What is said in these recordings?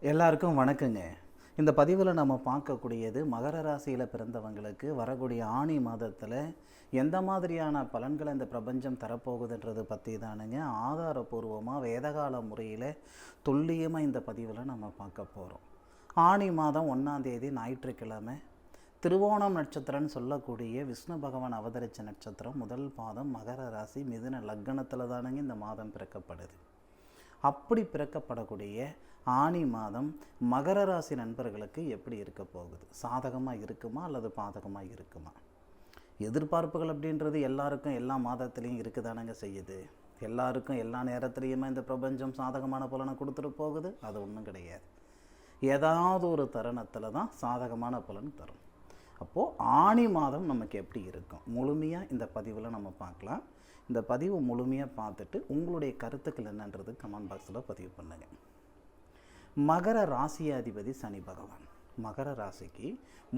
எல்லாருக்கும் வணக்கங்க. இந்த பதிவில் நம்ம பார்க்கக்கூடியது மகர ராசியில் பிறந்தவங்களுக்கு வரக்கூடிய ஆணி மாதத்தில் எந்த மாதிரியான பலன்களை இந்த பிரபஞ்சம் தரப்போகுதுன்றது பற்றி தானுங்க ஆதாரபூர்வமாக வேதகால முறையில் துல்லியமாக இந்த பதிவில் நம்ம பார்க்க போகிறோம். ஆணி மாதம் 1ஆம் தேதி ஞாயிற்றுக்கிழமை திருவோணம் நட்சத்திரம்னு சொல்லக்கூடிய விஷ்ணு பகவான் அவதரித்த நட்சத்திரம் முதல் பாதம் மகர ராசி மிதுன லக்னத்தில் தானுங்க இந்த மாதம் பிறக்கப்படுது. அப்படி பிறக்கப்படக்கூடிய ஆணி மாதம் மகர ராசி நண்பர்களுக்கு எப்படி இருக்க போகுது? சாதகமாக இருக்குமா அல்லது பாதகமாக இருக்குமா? எதிர்பார்ப்புகள் அப்படின்றது எல்லாருக்கும் எல்லா மாதத்துலேயும் இருக்குதானங்க செய்யுது. எல்லாருக்கும் எல்லா நேரத்துலேயுமே இந்த பிரபஞ்சம் சாதகமான பலனை கொடுத்துட்டு போகுது? அது ஒன்றும் கிடையாது. ஏதாவது ஒரு தருணத்தில் தான் சாதகமான பலன் தரும். அப்போது ஆணி மாதம் நமக்கு எப்படி இருக்கும் முழுமையாக இந்த பதிவில் நம்ம பார்க்கலாம். இந்த பதிவு முழுமையாக பார்த்துட்டு உங்களுடைய கருத்துக்கள் என்னன்றது கமெண்ட் பாக்ஸில் பதிவு பண்ணுங்கள். மகர ராசியாதிபதி சனி பகவான் மகர ராசிக்கு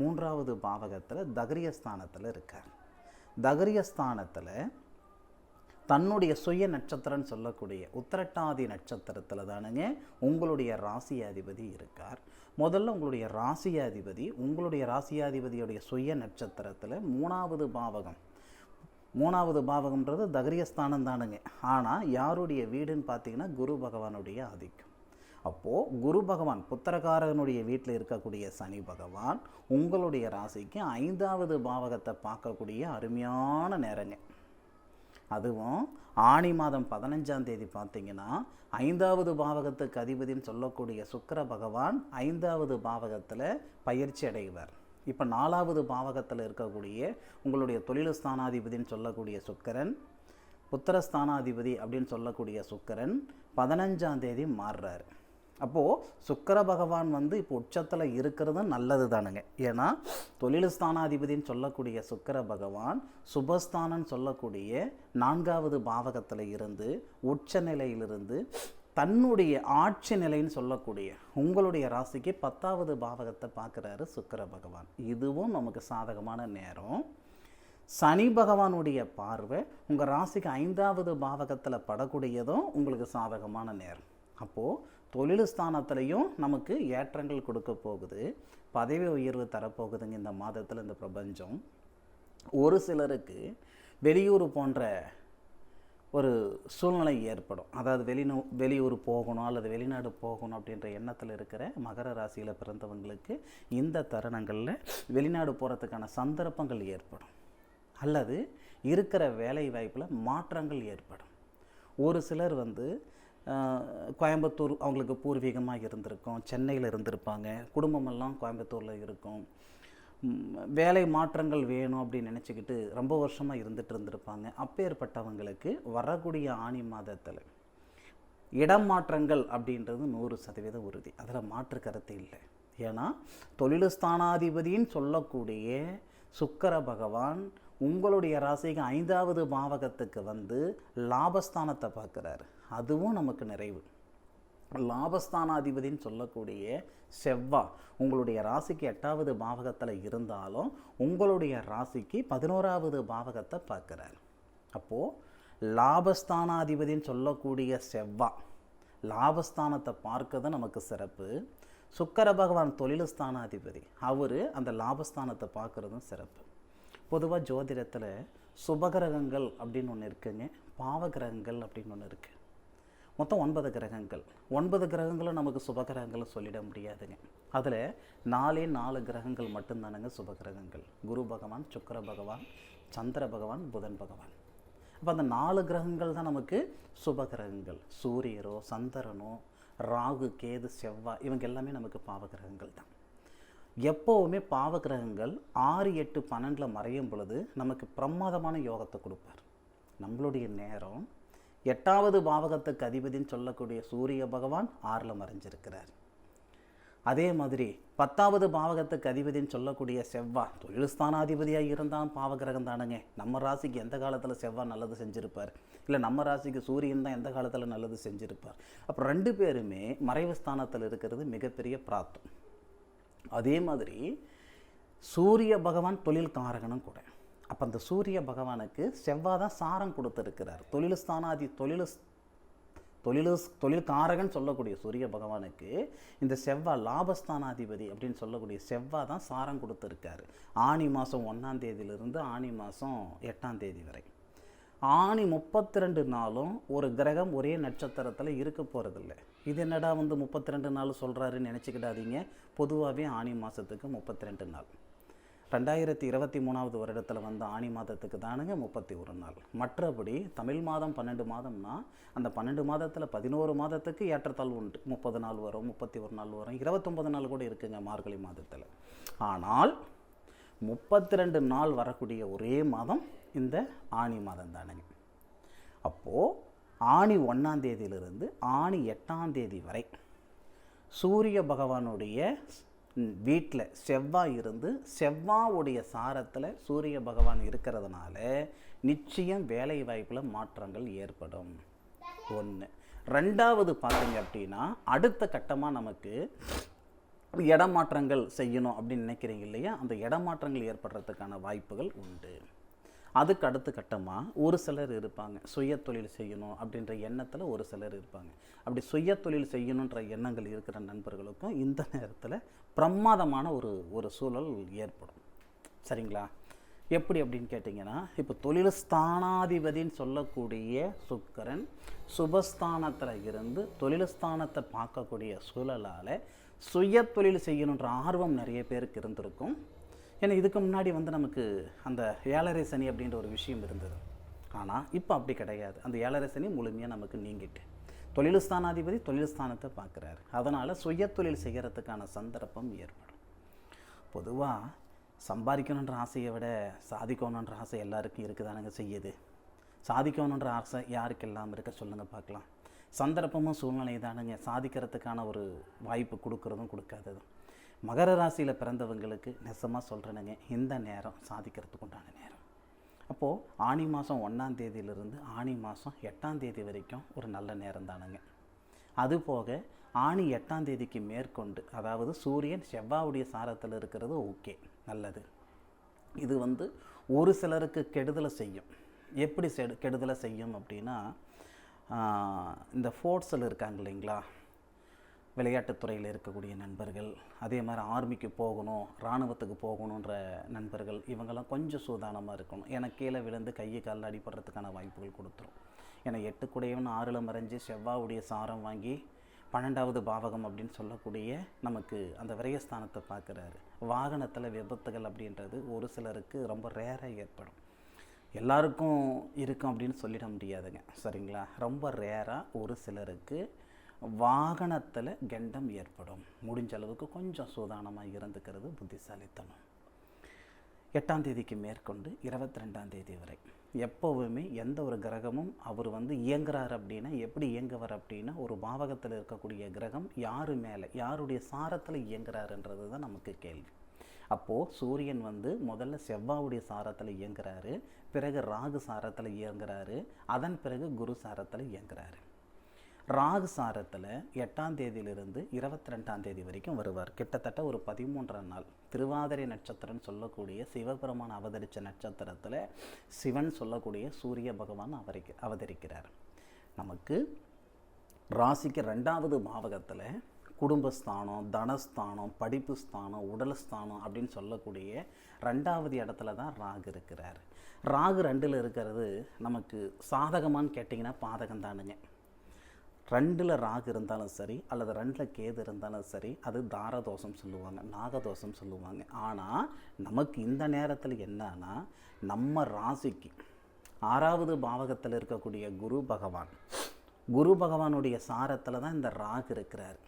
3வது பாவகத்தில் தகரியஸ்தானத்தில் இருக்கார். தகரியஸ்தானத்தில் தன்னுடைய சுய நட்சத்திரம்னு சொல்லக்கூடிய உத்திரட்டாதி நட்சத்திரத்தில் தானுங்க உங்களுடைய ராசியாதிபதி இருக்கார். முதல்ல உங்களுடைய ராசியாதிபதியுடைய சுய நட்சத்திரத்தில் 3வது பாவகம்ன்றது தகரியஸ்தானம் தானுங்க. ஆனால் யாருடைய வீடுன்னு பார்த்தீங்கன்னா குரு பகவானுடைய ஆதிக்கம். அப்போது குரு பகவான் புத்திரகாரனுடைய வீட்டில் இருக்கக்கூடிய சனி பகவான் உங்களுடைய ராசிக்கு 5வது பாவகத்தை பார்க்கக்கூடிய அருமையான நேரங்க. அதுவும் ஆணி மாதம் 15ஆம் தேதி பார்த்தீங்கன்னா 5வது பாவகத்துக்கு அதிபதினு சொல்லக்கூடிய சுக்கிர பகவான் 5வது பாவகத்தில் பயிற்சி அடைவார். இப்போ 4வது பாவகத்தில் இருக்கக்கூடிய உங்களுடைய தொழில் ஸ்தானாதிபதினு சொல்லக்கூடிய சுக்கிரன், புத்திரஸ்தானாதிபதி அப்படின்னு சொல்லக்கூடிய சுக்கிரன் 15ஆம் தேதி மாறுறாரு. அப்போது சுக்கிர பகவான் இப்போ உச்சத்தில் இருக்கிறது நல்லது தானுங்க. ஏன்னா தொழில் ஸ்தானாதிபதினு சொல்லக்கூடிய சுக்கிர பகவான் சுபஸ்தானன்னு சொல்லக்கூடிய 4வது பாவகத்தில் இருந்து உச்ச நிலையிலிருந்து தன்னுடைய ஆட்சி நிலைன்னு சொல்லக்கூடிய உங்களுடைய ராசிக்கு 10வது பாவகத்தை பார்க்குறாரு சுக்கிர பகவான். இதுவும் நமக்கு சாதகமான நேரம். சனி பகவானுடைய பார்வை உங்கள் ராசிக்கு 5வது பாவகத்தில் படக்கூடியதும் உங்களுக்கு சாதகமான நேரம். அப்போது தொழில் ஸ்தானத்துலேயும் நமக்கு ஏற்றங்கள் கொடுக்க போகுது, பதவி உயர்வு தரப்போகுதுங்க இந்த மாதத்தில் இந்த பிரபஞ்சம். ஒரு சிலருக்கு வெளியூர் போன்ற ஒரு சூழ்நிலை ஏற்படும். அதாவது வெளியூர் போகணும் அல்லது வெளிநாடு போகணும் அப்படின்ற எண்ணத்தில் இருக்கிற மகர ராசியில் பிறந்தவங்களுக்கு இந்த தருணங்களில் வெளிநாடு போகிறதுக்கான சந்தர்ப்பங்கள் ஏற்படும் அல்லது இருக்கிற வேலை வாய்ப்பில் மாற்றங்கள் ஏற்படும். ஒரு சிலர் கோயம்புத்தூர் அவங்களுக்கு பூர்வீகமாக இருந்திருக்கும், சென்னையில் இருந்திருப்பாங்க, குடும்பமெல்லாம் கோயம்புத்தூரில் இருக்கும். வேலை மாற்றங்கள் வேணும் அப்படின்னு நினச்சிக்கிட்டு ரொம்ப வருஷமாக இருந்திருப்பாங்க. அப்பேற்பட்டவங்களுக்கு வரக்கூடிய ஆணி மாதத்தில் இடம் மாற்றங்கள் அப்படின்றது 100% உறுதி. அதில் மாற்று கருத்து இல்லை. ஏன்னா தொழில் ஸ்தானாதிபதின்னு சொல்லக்கூடிய சுக்கிர பகவான் உங்களுடைய ராசிக்கு 5வது பாவகத்துக்கு லாபஸ்தானத்தை பார்க்குறாரு. அதுவும் நமக்கு நிறைவு. லாபஸ்தானாதிபதின்னு சொல்லக்கூடிய செவ்வாய் உங்களுடைய ராசிக்கு 8வது பாவகத்தில் இருந்தாலும் உங்களுடைய ராசிக்கு 11வது பாவகத்தை பார்க்குறாரு. அப்போது லாபஸ்தானாதிபதின்னு சொல்லக்கூடிய செவ்வாய் லாபஸ்தானத்தை பார்க்கறது நமக்கு சிறப்பு. சுக்கிர பகவான் தொழில் ஸ்தானாதிபதி அவர் அந்த லாபஸ்தானத்தை பார்க்குறதும் சிறப்பு. பொதுவாக ஜோதிடத்தில் சுபகிரகங்கள் அப்படின்னு ஒன்று இருக்குங்க, பாவகிரகங்கள் அப்படின்னு ஒன்று இருக்குது. மொத்தம் 9 கிரகங்கள். 9 கிரகங்களும் நமக்கு சுபகிரகங்கள் சொல்லிட முடியாதுங்க. அதில் 4 கிரகங்கள் மட்டும்தானுங்க சுபகிரகங்கள். குரு பகவான், சுக்கிர பகவான், சந்திர பகவான், புதன் பகவான். அப்போ அந்த 4 கிரகங்கள் தான் நமக்கு சுபகிரகங்கள். சூரியரோ சந்திரனோ ராகு கேது செவ்வாய் இவங்க எல்லாமே நமக்கு பாவகிரகங்கள் தான். எப்போவுமே பாவகிரகங்கள் 6, 8, 12 மறையும் பொழுது நமக்கு பிரமாதமான யோகத்தை கொடுப்பார். நம்மளுடைய நேரம் 8வது பாவகத்துக்கு அதிபதினு சொல்லக்கூடிய சூரிய பகவான் 6ல் மறைஞ்சிருக்கிறார். அதே மாதிரி 10வது பாவகத்துக்கு அதிபதினு சொல்லக்கூடிய செவ்வாய் தொழில் ஸ்தானாதிபதியாக இருந்தால் பாவகிரகம் தானுங்க. நம்ம ராசிக்கு எந்த காலத்தில் செவ்வாய் நல்லது செஞ்சுருப்பார், இல்லை நம்ம ராசிக்கு சூரியன் தான் எந்த காலத்தில் நல்லது செஞ்சுருப்பார். அப்போ 2 பேருமே மறைவு ஸ்தானத்தில் இருக்கிறது மிகப்பெரிய பிராப்தம். அதே மாதிரி சூரிய பகவான் தொழில் காரகனும் கூட. அப்போ அந்த சூரிய பகவானுக்கு செவ்வாய் தான் சாரம் கொடுத்துருக்கிறார். தொழில் தொழில்காரகன் சொல்லக்கூடிய சூரிய பகவானுக்கு இந்த செவ்வாய் லாபஸ்தானாதிபதி அப்படின்னு சொல்லக்கூடிய செவ்வாய் தான் சாரம் கொடுத்துருக்காரு. ஆனி மாதம் 1ஆம் தேதியிலிருந்து ஆனி மாதம் 8ஆம் தேதி வரை. ஆனி 32 நாளும் ஒரு கிரகம் ஒரே நட்சத்திரத்தில் இருக்க போகிறதில்ல. இது என்னடா 32 நாள் சொல்கிறாருன்னு நினச்சிக்கிடாதீங்க. பொதுவாகவே ஆனி மாதத்துக்கு 32 நாள். 2023 வருடத்தில் வந்த ஆனி மாதத்துக்கு தானுங்க 31 நாள். மற்றபடி தமிழ் மாதம் 12 மாதம்னா அந்த 12 மாதத்தில் 11 மாதத்துக்கு ஏற்றத்தாழ்வு உண்டு. 30 நாள் வரும், 31 நாள் வரும், 29 நாள் கூட இருக்குங்க மார்கழி மாதத்தில். ஆனால் 32 நாள் வரக்கூடிய ஒரே மாதம் இந்த ஆனி மாதம் தானுங்க. அப்போது ஆனி 1ஆம் தேதியிலிருந்து ஆனி 8ஆம் தேதி வரை சூரிய பகவானுடைய வீட்டில் செவ்வாய் இருந்து செவ்வாவுடைய சாரத்தில் சூரிய பகவான் இருக்கிறதுனால நிச்சயம் வேலை வாய்ப்பில் மாற்றங்கள் ஏற்படும். ஒன்று. ரெண்டாவது பார்த்தீங்க அப்படின்னா அடுத்த கட்டமாக நமக்கு இடமாற்றங்கள் செய்யணும் அப்படின்னு நினைக்கிறீங்க இல்லையா, அந்த இடமாற்றங்கள் ஏற்படுறதுக்கான வாய்ப்புகள் உண்டு. அதுக்கு அடுத்த கட்டமாக ஒரு சிலர் இருப்பாங்க, சுய தொழில் செய்யணும் அப்படின்ற எண்ணத்தில் ஒரு சிலர் இருப்பாங்க. அப்படி சுய தொழில் செய்யணுன்ற எண்ணங்கள் இருக்கிற நண்பர்களுக்கும் இந்த நேரத்தில் பிரமாதமான ஒரு சூழல் ஏற்படும். சரிங்களா? எப்படி அப்படின்னு கேட்டிங்கன்னா, இப்போ தொழில் ஸ்தானாதிபதின்னு சொல்லக்கூடிய சுக்கிரன் சுபஸ்தானத்தில் இருந்து தொழில் ஸ்தானத்தை பார்க்கக்கூடிய சூழலால் சுய தொழில் செய்யணுன்ற ஆர்வம் நிறைய பேருக்கு இருந்திருக்கும். ஏன்னா இதுக்கு முன்னாடி நமக்கு அந்த 7.5 சனி அப்படின்ற ஒரு விஷயம் இருந்தது. ஆனால் இப்போ அப்படி கிடையாது. அந்த 7.5 சனி முழுமையாக நமக்கு நீங்கிட்டு தொழில் ஸ்தானாதிபதி தொழில் ஸ்தானத்தை பார்க்குறாரு. அதனால் சுய தொழில் செய்கிறதுக்கான சந்தர்ப்பம் ஏற்படும். பொதுவாக சம்பாதிக்கணுன்ற ஆசையை விட சாதிக்கணுன்ற ஆசை எல்லாருக்கும் இருக்குதானுங்க செய்யுது. சாதிக்கணுன்ற ஆசை யாருக்கெல்லாம் இருக்க சொல்லுங்கள் பார்க்கலாம். சந்தர்ப்பமும் சூழ்நிலை தானுங்க சாதிக்கிறதுக்கான ஒரு வாய்ப்பு கொடுக்குறதும் கொடுக்காததும். மகர ராசியில் பிறந்தவங்களுக்கு நெசமாக சொல்கிறேனுங்க, இந்த நேரம் சாதிக்கிறதுக்கு உண்டான நேரம். அப்போது ஆனி மாதம் 1ஆம் தேதியிலிருந்து ஆனி மாதம் 8ஆம் தேதி வரைக்கும் ஒரு நல்ல நேரம் தானுங்க. அதுபோக ஆனி 8ஆம் தேதிக்கு மேற்கொண்டு, அதாவது சூரியன் செவ்வாவுடைய சாரத்தில் இருக்கிறது ஓகே, நல்லது. இது ஒரு சிலருக்கு கெடுதலை செய்யும். எப்படி கெடுதலை செய்யும் அப்படின்னா, இந்த ஃபோர்ட்ஸில் இருக்காங்க இல்லைங்களா, விளையாட்டுத்துறையில் இருக்கக்கூடிய நண்பர்கள், அதே மாதிரி ஆர்மிக்கு போகணும், இராணுவத்துக்கு போகணுன்ற நண்பர்கள், இவங்கெல்லாம் கொஞ்சம் சூதானமாக இருக்கணும். ஏன்னா கீழே விழுந்து கையை காலில் அடிபடுறதுக்கான வாய்ப்புகள் கொடுத்துரும். ஏன்னா 8 குடையவன் 6ல் மறைஞ்சு செவ்வாவுடைய சாரம் வாங்கி 12வது பாவகம் அப்படின்னு சொல்லக்கூடிய நமக்கு அந்த விரயஸ்தானத்தை பார்க்குறாரு. வாகனத்தில் விபத்துகள் அப்படின்றது ஒரு சிலருக்கு ரொம்ப ரேராக ஏற்படும். எல்லாருக்கும் இருக்கும் அப்படின்னு சொல்லிட முடியாதுங்க. சரிங்களா? ரொம்ப ரேராக ஒரு சிலருக்கு வாகனத்தில் கண்டம் ஏற்படும். முடிஞ்ச அளவுக்கு கொஞ்சம் சூதானமாக இருந்துக்கிறது புத்திசாலித்தனம். 8ஆம் தேதிக்கு மேற்கொண்டு 22ஆம் தேதி வரை எப்போவுமே எந்த ஒரு கிரகமும் அவர் இயங்குறார் அப்படின்னா எப்படி இயங்குவார் அப்படின்னா, ஒரு பாவகத்தில் இருக்கக்கூடிய கிரகம் யார் மேலே யாருடைய சாரத்தில் இயங்குறாருன்றது தான் நமக்கு கேள்வி. அப்போது சூரியன் முதல்ல செவ்வாவுடைய சாரத்தில் இயங்குறாரு, பிறகு ராகு சாரத்தில் இயங்குறாரு, அதன் பிறகு குரு சாரத்தில் இயங்குறாரு. ராகு சாரத்தில் 8ஆம் தேதியிலிருந்து 22ஆம் தேதி வரைக்கும் வருவார். கிட்டத்தட்ட ஒரு 13 நாள். திருவாதிரை நட்சத்திரம்னு சொல்லக்கூடிய சிவபெருமான் அவதரித்த நட்சத்திரத்தில் சிவன் சொல்லக்கூடிய சூரிய பகவான் அவதரிக்கிறார். நமக்கு ராசிக்கு 2வது பாவகத்தில் குடும்பஸ்தானம், தனஸ்தானம், படிப்பு ஸ்தானம், உடல் ஸ்தானம் அப்படின்னு சொல்லக்கூடிய 2வது இடத்துல தான் ராகு இருக்கிறார். ராகு 2ல் இருக்கிறது நமக்கு சாதகமானு கேட்டிங்கன்னா பாதகம் தானுங்க. 2ல் ராகு இருந்தாலும் சரி அல்லது 2ல் கேது இருந்தாலும் சரி, அது தாரதோஷம் சொல்லுவாங்க, நாகதோஷம் சொல்லுவாங்க. ஆனால் நமக்கு இந்த நேரத்தில் என்னன்னா, நம்ம ராசிக்கு 6வது பாவகத்தில் இருக்கக்கூடிய குரு பகவானுடைய சாரத்தில் தான் இந்த ராகு இருக்கிறார்.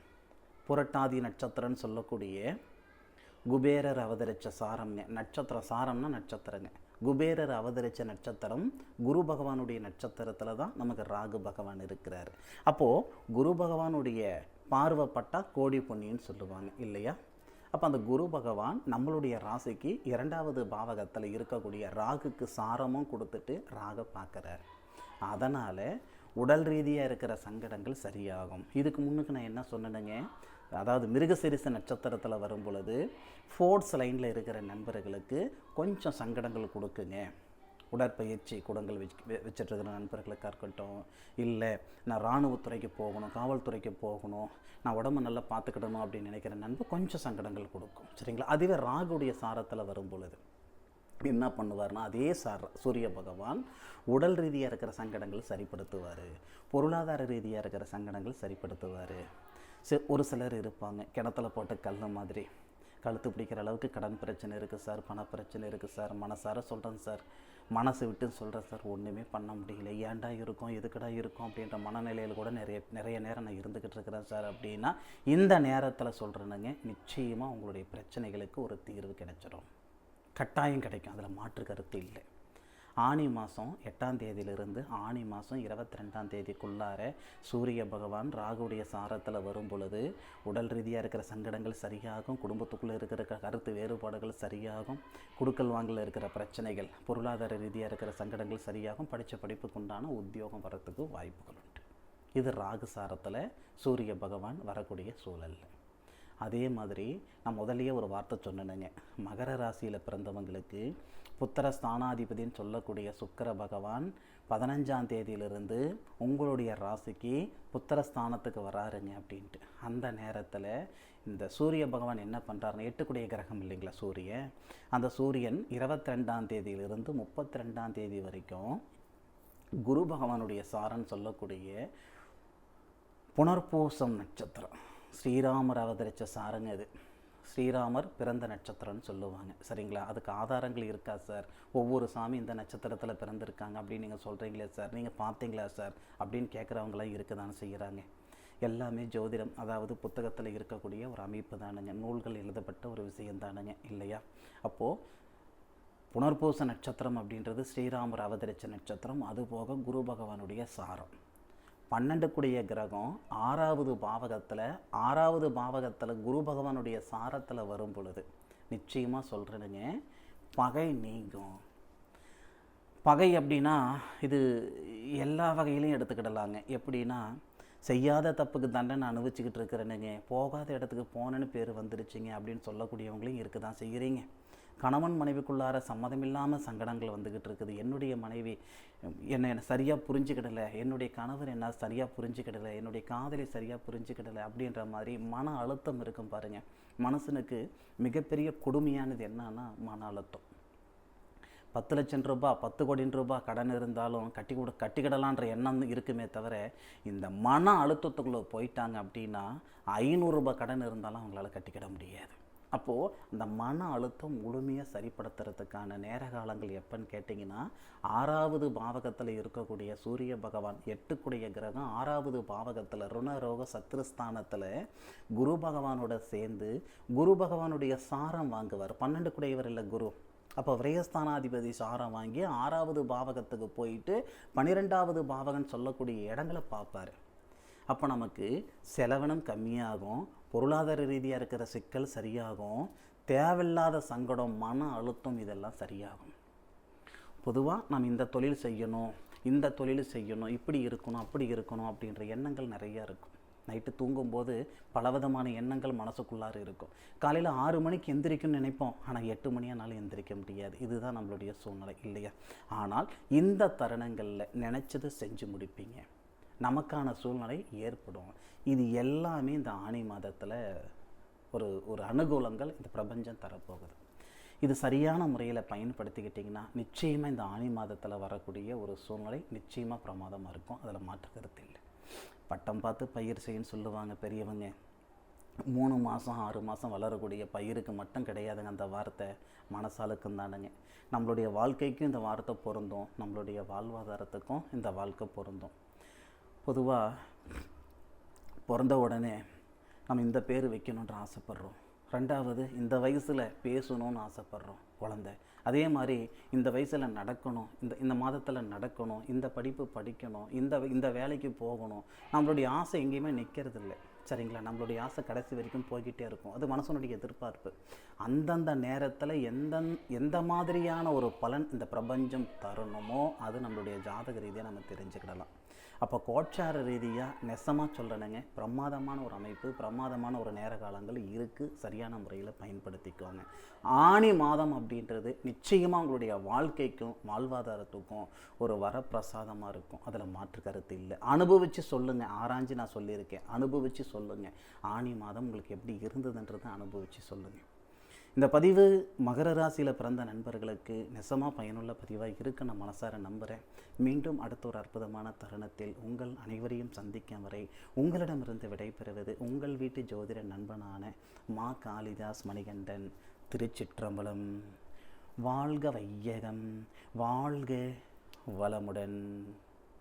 புரட்டாதி நட்சத்திரம்னு சொல்லக்கூடிய குபேரர் அவதரித்த சாரம்ங்க. நட்சத்திரம் சாரம்னா நட்சத்திரங்க. குபேரர் அவதரித்த நட்சத்திரம் குரு பகவானுடைய நட்சத்திரத்தில் தான் நமக்கு ராகு பகவான் இருக்கிறார். அப்போது குரு பகவானுடைய பார்வைப்பட்டால் கோடி பொன்னின்னு சொல்லுவாங்க இல்லையா? அப்போ அந்த குரு பகவான் நம்மளுடைய ராசிக்கு 2வது பாவகத்தில் இருக்கக்கூடிய ராகுக்கு சாரமும் கொடுத்துட்டு ராக பார்க்குறார். அதனால் உடல் ரீதியாக இருக்கிற சங்கடங்கள் சரியாகும். இதுக்கு முன்னுக்கு நான் என்ன சொன்னேனுங்க, அதாவது மிருகசீரிச நட்சத்திரத்தில் வரும் பொழுது ஃபோர்ட்ஸ் லைனில் இருக்கிற நண்பர்களுக்கு கொஞ்சம் சங்கடங்கள் கொடுக்குங்க, உடற்பயிற்சி கூடங்கள் வச்சிட்ருக்கிற நண்பர்களுக்காக இருக்கட்டும், இல்லை நான் இராணுவத்துறைக்கு போகணும், காவல்துறைக்கு போகணும், நான் உடம்பு நல்லா பார்த்துக்கிடணும் அப்படின்னு நினைக்கிற நண்பர் கொஞ்சம் சங்கடங்கள் கொடுக்கும். சரிங்களா? அதுவே ராகுடைய சாரத்தில் வரும் பொழுது என்ன பண்ணுவார்னா, அதே சூரிய பகவான் உடல் ரீதியாக இருக்கிற சங்கடங்கள் சரிப்படுத்துவார், பொருளாதார ரீதியாக இருக்கிற சங்கடங்கள் சரிப்படுத்துவார். ஒரு சிலர் இருப்பாங்க, கிணத்துல போட்ட கல் மாதிரி கழுத்து பிடிக்கிற அளவுக்கு கடன் பிரச்சனை இருக்குது சார், பண பிரச்சனை இருக்குது சார், மனசார சொல்கிறேன் சார், மனசு விட்டு சொல்கிறேன் சார், ஒன்றுமே பண்ண முடியல, ஏன்டா இருக்கும், எதுக்கடா இருக்கும் அப்படின்ற மனநிலையில் கூட நிறைய நேரம் நான் இருந்துக்கிட்டு இருக்கிறேன் சார் அப்படின்னா, இந்த நேரத்தில் சொல்கிறேனுங்க, நிச்சயமாக உங்களுடைய பிரச்சனைகளுக்கு ஒரு தீர்வு கிடைச்சிடும். கட்டாயம் கிடைக்கும், அதில் மாற்று கருத்து இல்லை. ஆனி மாதம் 8ஆம் தேதியிலிருந்து ஆனி மாதம் 22ஆம் தேதிக்குள்ளார சூரிய பகவான் ராகுடைய சாரத்தில் வரும் பொழுது உடல் ரீதியாக இருக்கிற சங்கடங்கள் சரியாகும், குடும்பத்துக்குள்ளே இருக்கிற கருத்து வேறுபாடுகள் சரியாகும், குடுக்கல் வாங்கல இருக்கிற பிரச்சனைகள், பொருளாதார ரீதியாக இருக்கிற சங்கடங்கள் சரியாகும், படித்த படிப்புக்குண்டான உத்தியோகம் வரத்துக்கு வாய்ப்புகள் உண்டு. இது ராகு சாரத்தில் சூரிய பகவான் வரக்கூடிய சூழல். அதே மாதிரி நான் முதல்லையே ஒரு வார்த்தை சொன்னேனுங்க, மகர ராசியில் பிறந்தவங்களுக்கு புத்திர ஸ்தானாதிபதின்னு சொல்லக்கூடிய சுக்கிர பகவான் 15ஆம் தேதியிலிருந்து உங்களுடைய ராசிக்கு புத்திரஸ்தானத்துக்கு வராருங்க அப்படின்ட்டு. அந்த நேரத்தில் இந்த சூரிய பகவான் என்ன பண்ணுறாருன்னு, 8 கிரகம் இல்லைங்களா சூரியன், அந்த சூரியன் 22ஆம் தேதியிலிருந்து 32ஆம் தேதி வரைக்கும் குரு பகவானுடைய சாரன்னு சொல்லக்கூடிய புனர்பூசம் நட்சத்திரம், ஸ்ரீராமர் அவதரித்த சாரங்க இது, ஸ்ரீராமர் பிறந்த நட்சத்திரம்னு சொல்லுவாங்க. சரிங்களா? அதுக்கு ஆதாரங்கள் இருக்கா சார், ஒவ்வொரு சாமி இந்த நட்சத்திரத்தில் பிறந்திருக்காங்க அப்படின்னு நீங்கள் சொல்கிறீங்களே சார், நீங்கள் பார்த்தீங்களா சார் அப்படின்னு கேட்குறவங்களாம் இருக்க தானே செய்கிறாங்க. எல்லாமே ஜோதிடம், அதாவது புத்தகத்தில் இருக்கக்கூடிய ஒரு அமைப்பு தானுங்க, நூல்கள் எழுதப்பட்ட ஒரு விஷயம் தானுங்க, இல்லையா? அப்போது புனர்பூச நட்சத்திரம் அப்படின்றது ஸ்ரீராமர் அவதரித்த நட்சத்திரம். அதுபோக குரு பகவானுடைய சாரம். 12 கிரகம் 6வது பாவகத்தில் குரு பகவானுடைய சாரத்தில் வரும் பொழுது நிச்சயமாக சொல்கிறேனுங்க, பகை நீங்கும். பகை அப்படின்னா இது எல்லா வகையிலையும் எடுத்துக்கிடலாங்க. எப்படின்னா, செய்யாத தப்புக்கு தண்டனை அனுபவிச்சுக்கிட்டு இருக்கிறேனுங்க, போகாத இடத்துக்கு போனேன்னு பேர் வந்துடுச்சிங்க அப்படின்னு சொல்லக்கூடியவங்களையும் இருக்க தான் செய்கிறீங்க. கணவன் மனைவிக்குள்ளார சம்மதம் இல்லாமல் சங்கடங்கள் வந்துக்கிட்டு இருக்குது. என்னுடைய மனைவி என்னை சரியாக புரிஞ்சுக்கிடலை, என்னுடைய கணவர் என்ன சரியாக புரிஞ்சுக்கிடலை, என்னுடைய காதலை சரியாக புரிஞ்சுக்கிடலை அப்படின்ற மாதிரி மன அழுத்தம் இருக்கும் பாருங்கள். மனசனுக்கு மிகப்பெரிய கொடுமையானது என்னன்னா மன அழுத்தம். 10 லட்சம் ரூபாய் 10 கோடி ரூபாய் கடன் இருந்தாலும் கட்டிக்கிடலான்ற எண்ணம் இருக்குமே தவிர, இந்த மன அழுத்தத்துக்குள்ளே போயிட்டாங்க அப்படின்னா 500 ரூபாய் கடன் இருந்தாலும் அவங்களால கட்டிக்கிட முடியாது. அப்போது அந்த மன அழுத்தம் முழுமையாக சரிப்படுத்துறதுக்கான நேர காலங்கள் எப்போன்னு கேட்டிங்கன்னா, 6வது பாவகத்தில் இருக்கக்கூடிய சூரிய பகவான் 8 கிரகம் 6வது பாவகத்தில் ருணரோக சத்ருஸ்தானத்தில் குரு பகவானோட சேர்ந்து குரு பகவானுடைய சாரம் வாங்குவார். 12 இல்லை குரு. அப்போ விரயஸ்தானாதிபதி சாரம் வாங்கி 6வது பாவகத்துக்கு போயிட்டு 12வது பாவகன் சொல்லக்கூடிய இடங்களை பார்ப்பார். அப்போ நமக்கு செலவினம் கம்மியாகும், பொருளாதார ரீதியாக இருக்கிற சிக்கல் சரியாகும், தேவையில்லாத சங்கடம் மன அழுத்தம் இதெல்லாம் சரியாகும். பொதுவாக நாம் இந்த தொழில் செய்யணும், இந்த தொழில் செய்யணும், இப்படி இருக்கணும் அப்படி இருக்கணும் அப்படின்ற எண்ணங்கள் நிறையா இருக்கும். நைட்டு தூங்கும்போது பலவிதமான எண்ணங்கள் மனசுக்குள்ளார இருக்கும். காலையில் 6 மணிக்கு எந்திரிக்கும்னு நினைப்போம், ஆனால் 8 மணியானாலும் எந்திரிக்க முடியாது. இதுதான் நம்மளுடைய சூழ்நிலை, இல்லையா? ஆனால் இந்த தருணங்களில் நினச்சதை செஞ்சு முடிப்பீங்க, நமக்கான சூழ்நிலை ஏற்படும். இது எல்லாமே இந்த ஆனி மாதத்தில் ஒரு அனுகூலங்கள் இந்த பிரபஞ்சம் தரப்போகுது. இது சரியான முறையில் பயன்படுத்திக்கிட்டிங்கன்னா நிச்சயமாக இந்த ஆனி மாதத்தில் வரக்கூடிய ஒரு சூழ்நிலை நிச்சயமாக பிரமாதமாக இருக்கும். அதில் மாற்று கருத்து இல்லை. பட்டம் பார்த்து பயிர் செய்யன்னு சொல்லுவாங்க பெரியவங்க. 3 மாதம் 6 மாதம் வளரக்கூடிய பயிருக்கு மட்டும் கிடையாதுங்க அந்த வார்த்தை, மனசாலுக்கும் தானுங்க. நம்மளுடைய வாழ்க்கைக்கும் இந்த வார்த்தை பொருந்தும், நம்மளுடைய வாழ்வாதாரத்துக்கும் இந்த வாழ்க்கை பொருந்தும். பொதுவாக பிறந்த உடனே நம்ம இந்த பேர் வைக்கணுன்ற ஆசைப்பட்றோம். 2வது இந்த வயசில் பேசணும்னு ஆசைப்பட்றோம் குழந்தை. அதே மாதிரி இந்த வயசில் நடக்கணும், இந்த மாதத்தில் நடக்கணும், இந்த படிப்பு படிக்கணும், இந்த வேலைக்கு போகணும். நம்மளுடைய ஆசை எங்கேயுமே நிற்கிறதில்லை. சரிங்களா? நம்மளுடைய ஆசை கடைசி வரைக்கும் போய்கிட்டே இருக்கும். அது மனசனுடைய எதிர்பார்ப்பு. அந்தந்த நேரத்தில் எந்த மாதிரியான ஒரு பலன் இந்த பிரபஞ்சம் தரணுமோ அது நம்மளுடைய ஜாதக ரீதியாக நம்ம தெரிஞ்சுக்கிடலாம். அப்போ கோட்சார ரீதியாக நெசமாக சொல்லணுங்க, பிரமாதமான ஒரு அமைப்பு, பிரமாதமான ஒரு நேர காலங்கள் இருக்குது. சரியான முறையில் பயன்படுத்திக்கோங்க. ஆனி மாதம் அப்படின்றது நிச்சயமாக உங்களுடைய வாழ்க்கைக்கும் வாழ்வாதாரத்துக்கும் ஒரு வரப்பிரசாதமாக இருக்கும். அதில் மாற்று கருத்து இல்லை. அனுபவித்து சொல்லுங்கள். ஆராய்ஞ்சு நான் சொல்லியிருக்கேன், அனுபவித்து சொல்லுங்கள். ஆனி மாதம் உங்களுக்கு எப்படி இருந்ததுன்றதை அனுபவித்து சொல்லுங்கள். இந்த பதிவு மகர ராசியில் பிறந்த நண்பர்களுக்கு நெசமாக பயனுள்ள பதிவாக இருக்கு நான் மனசார நம்புகிறேன். மீண்டும் அடுத்த ஒரு அற்புதமான தருணத்தில் உங்கள் அனைவரையும் சந்திக்கும் வரை உங்களிடமிருந்து விடைபெறுவது உங்கள் வீட்டு ஜோதிட நண்பனான மா காளிதாஸ் மணிகண்டன். திருச்சிற்றம்பலம். வாழ்க வையகம், வாழ்க வளமுடன்.